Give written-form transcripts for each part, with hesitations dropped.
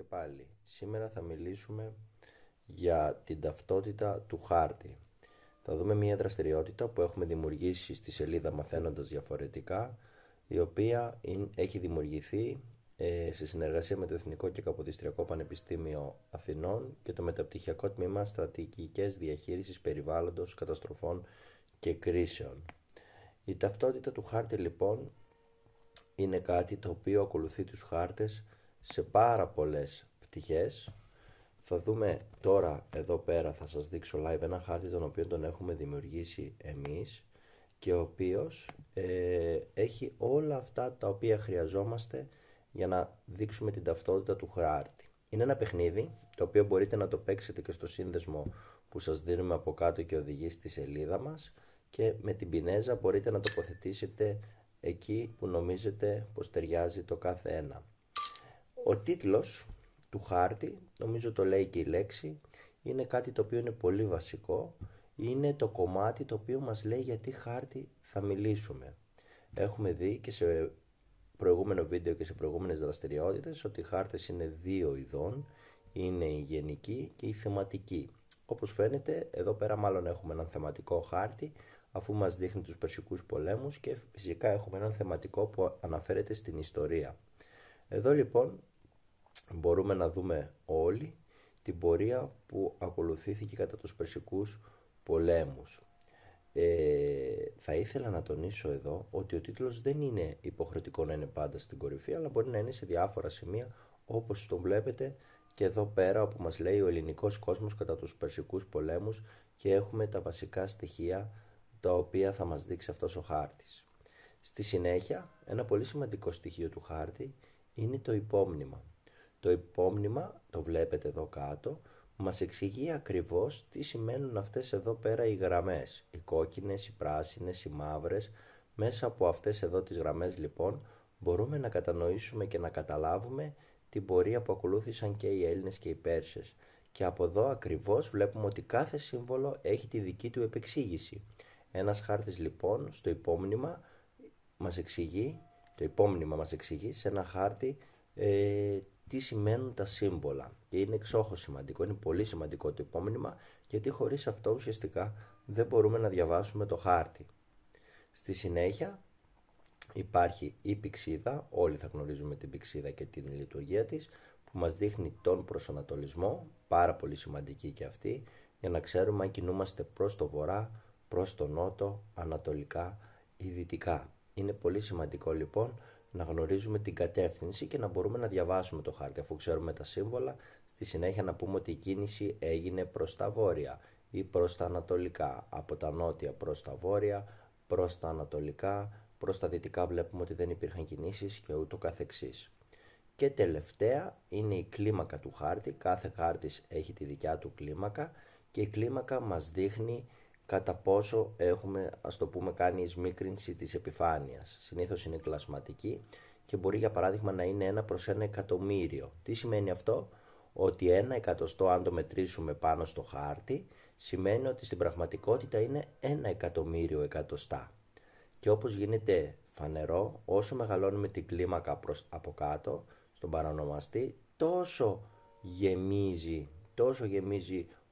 και πάλι. Σήμερα θα μιλήσουμε για την ταυτότητα του χάρτη. Θα δούμε μια δραστηριότητα που έχουμε δημιουργήσει στη σελίδα Μαθαίνοντας Διαφορετικά, η οποία έχει δημιουργηθεί σε συνεργασία με το Εθνικό και Καποδιστριακό Πανεπιστήμιο Αθηνών και το Μεταπτυχιακό Τμήμα Στρατηγικής Διαχείρισης Περιβάλλοντος, Καταστροφών και Κρίσεων. Η ταυτότητα του χάρτη λοιπόν είναι κάτι το οποίο ακολουθεί τους χάρτες σε πάρα πολλές πτυχές. Θα δούμε τώρα εδώ πέρα, θα σας δείξω live ένα χάρτη τον οποίο τον έχουμε δημιουργήσει εμείς και ο οποίος έχει όλα αυτά τα οποία χρειαζόμαστε για να δείξουμε την ταυτότητα του χάρτη. Είναι ένα παιχνίδι το οποίο μπορείτε να το παίξετε και στο σύνδεσμο που σας δίνουμε από κάτω και οδηγεί στη σελίδα μας, και με την πινέζα μπορείτε να τοποθετήσετε εκεί που νομίζετε πως ταιριάζει το κάθε ένα. Ο τίτλος του χάρτη, νομίζω το λέει και η λέξη, είναι κάτι το οποίο είναι πολύ βασικό. Είναι το κομμάτι το οποίο μας λέει για τι χάρτη θα μιλήσουμε. Έχουμε δει και σε προηγούμενο βίντεο και σε προηγούμενες δραστηριότητες ότι οι χάρτες είναι δύο ειδών. Είναι η γενική και η θεματική. Όπως φαίνεται εδώ πέρα μάλλον έχουμε έναν θεματικό χάρτη, αφού μας δείχνει τους Περσικούς πολέμους, και φυσικά έχουμε έναν θεματικό που αναφέρεται στην ιστορία. Εδώ λοιπόν μπορούμε να δούμε όλοι την πορεία που ακολουθήθηκε κατά τους Περσικούς πολέμους. Θα ήθελα να τονίσω εδώ ότι ο τίτλος δεν είναι υποχρεωτικό να είναι πάντα στην κορυφή, αλλά μπορεί να είναι σε διάφορα σημεία, όπως τον βλέπετε και εδώ πέρα, όπου μας λέει ο ελληνικός κόσμος κατά τους Περσικούς πολέμους, και έχουμε τα βασικά στοιχεία τα οποία θα μας δείξει αυτός ο χάρτης. Στη συνέχεια, ένα πολύ σημαντικό στοιχείο του χάρτη είναι το υπόμνημα. Το υπόμνημα, το βλέπετε εδώ κάτω, μας εξηγεί ακριβώς τι σημαίνουν αυτές εδώ πέρα οι γραμμές. Οι κόκκινες, οι πράσινες, οι μαύρες. Μέσα από αυτές εδώ τις γραμμές λοιπόν μπορούμε να κατανοήσουμε και να καταλάβουμε την πορεία που ακολούθησαν και οι Έλληνες και οι Πέρσες. Και από εδώ ακριβώς βλέπουμε ότι κάθε σύμβολο έχει τη δική του επεξήγηση. Ένας χάρτης λοιπόν στο υπόμνημα μας εξηγεί, το υπόμνημα μας εξηγεί σε ένα χάρτη τι σημαίνουν τα σύμβολα, και είναι εξόχως σημαντικό, είναι πολύ σημαντικό το υπόμνημα, γιατί χωρίς αυτό ουσιαστικά δεν μπορούμε να διαβάσουμε το χάρτη. Στη συνέχεια υπάρχει η πυξίδα, όλοι θα γνωρίζουμε την πυξίδα και την λειτουργία της, που μας δείχνει τον προσανατολισμό, πάρα πολύ σημαντική και αυτή, για να ξέρουμε αν κινούμαστε προς το βορρά, προς το νότο, ανατολικά ή δυτικά. Είναι πολύ σημαντικό λοιπόν να γνωρίζουμε την κατεύθυνση και να μπορούμε να διαβάσουμε το χάρτη. Αφού ξέρουμε τα σύμβολα, στη συνέχεια να πούμε ότι η κίνηση έγινε προς τα βόρεια ή προς τα ανατολικά, από τα νότια προς τα βόρεια, προς τα ανατολικά, προς τα δυτικά βλέπουμε ότι δεν υπήρχαν κινήσεις και ούτω καθεξής. Και τελευταία είναι η κλίμακα του χάρτη. Κάθε χάρτης έχει τη δικιά του κλίμακα και η κλίμακα μας δείχνει κατά πόσο έχουμε, ας το πούμε, κάνει εισμίκρινση της επιφάνειας. Συνήθως είναι κλασματική και μπορεί για παράδειγμα να είναι 1/1.000.000. Τι σημαίνει αυτό? Ότι 1 εκατοστό, αν το μετρήσουμε πάνω στο χάρτη, σημαίνει ότι στην πραγματικότητα είναι 1 εκατομμύριο εκατοστά. Και όπως γίνεται φανερό, όσο μεγαλώνουμε την κλίμακα προς από κάτω, στον παρανομαστή, τόσο γεμίζει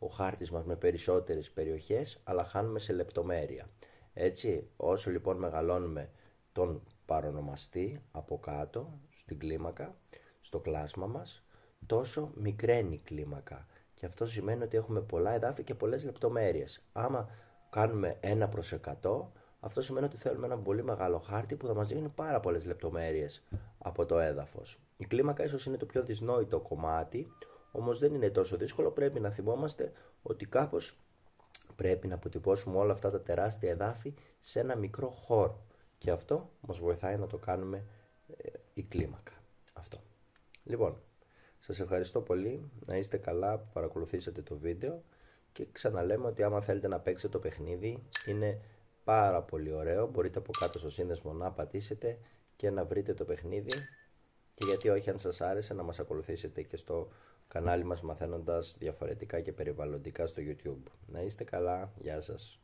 ο χάρτης μας με περισσότερες περιοχές, αλλά χάνουμε σε λεπτομέρεια. Έτσι, όσο λοιπόν μεγαλώνουμε τον παρονομαστή από κάτω, στην κλίμακα, στο κλάσμα μας, τόσο μικραίνει η κλίμακα. Και αυτό σημαίνει ότι έχουμε πολλά εδάφη και πολλές λεπτομέρειες. Άμα κάνουμε 1/100, αυτό σημαίνει ότι θέλουμε ένα πολύ μεγάλο χάρτη που θα μας δίνει πάρα πολλές λεπτομέρειες από το έδαφος. Η κλίμακα ίσως είναι το πιο δυσνόητο κομμάτι, όμως δεν είναι τόσο δύσκολο. Πρέπει να θυμόμαστε ότι κάπως πρέπει να αποτυπώσουμε όλα αυτά τα τεράστια εδάφη σε ένα μικρό χώρο. Και αυτό μας βοηθάει να το κάνουμε η κλίμακα. Αυτό. Λοιπόν, σας ευχαριστώ πολύ, να είστε καλά που παρακολουθήσατε το βίντεο, και ξαναλέμε ότι άμα θέλετε να παίξετε το παιχνίδι είναι πάρα πολύ ωραίο. Μπορείτε από κάτω στο σύνδεσμο να πατήσετε και να βρείτε το παιχνίδι, και γιατί όχι, αν σας άρεσε, να μας ακολουθήσετε και στο κανάλι μας Μαθαίνοντας Διαφορετικά και Περιβαλλοντικά στο YouTube. Να είστε καλά, γεια σας.